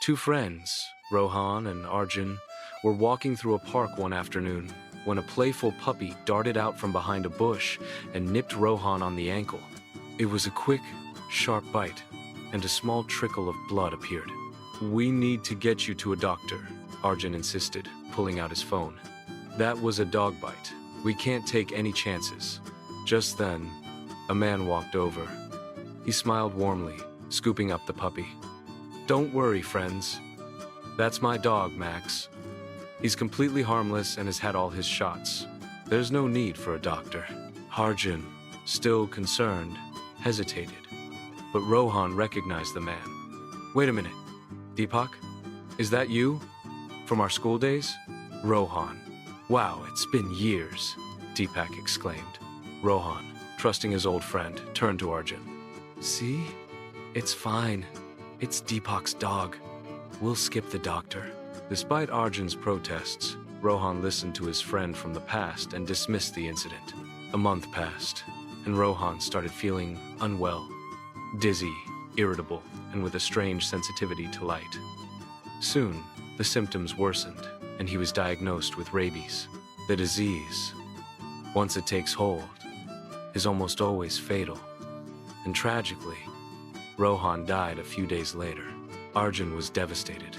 Two friends, Rohan and Arjun, were walking through a park one afternoon when a playful puppy darted out from behind a bush and nipped Rohan on the ankle. It was a quick, sharp bite, and a small trickle of blood appeared. "We need to get you to a doctor," Arjun insisted, pulling out his phone. "That was a dog bite. We can't take any chances." Just then, a man walked over. He smiled warmly, scooping up the puppy. "Don't worry, friends. That's my dog, Max. He's completely harmless and has had all his shots. There's no need for a doctor." Arjun, still concerned, hesitated, but Rohan recognized the man. "Wait a minute. Deepak? Is that you? From our school days?" "Rohan. Wow, it's been years," Deepak exclaimed. Rohan, trusting his old friend, turned to Arjun. "See? It's fine. It's Deepak's dog. We'll skip the doctor." Despite Arjun's protests, Rohan listened to his friend from the past and dismissed the incident. A month passed, and Rohan started feeling unwell, dizzy, irritable, and with a strange sensitivity to light. Soon, the symptoms worsened, and he was diagnosed with rabies. The disease, once it takes hold, is almost always fatal. And tragically, Rohan died a few days later. Arjun was devastated.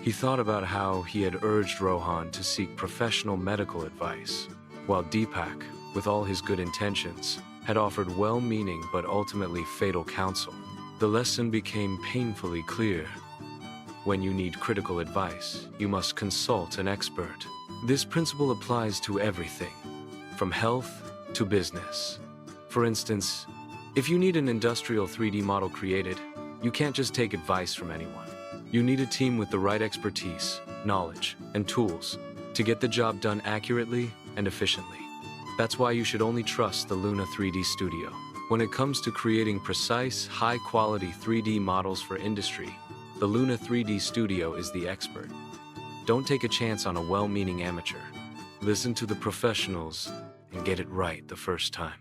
He thought about how he had urged Rohan to seek professional medical advice, while Deepak, with all his good intentions, had offered well-meaning but ultimately fatal counsel. The lesson became painfully clear. When you need critical advice, you must consult an expert. This principle applies to everything, from health to business. For instance, if you need an industrial 3D model created, you can't just take advice from anyone. You need a team with the right expertise, knowledge, and tools to get the job done accurately and efficiently. That's why you should only trust the Loona 3D studio. When it comes to creating precise, high-quality 3D models for industry, the Loona 3D studio is the expert. Don't take a chance on a well-meaning amateur. Listen to the professionals and get it right the first time.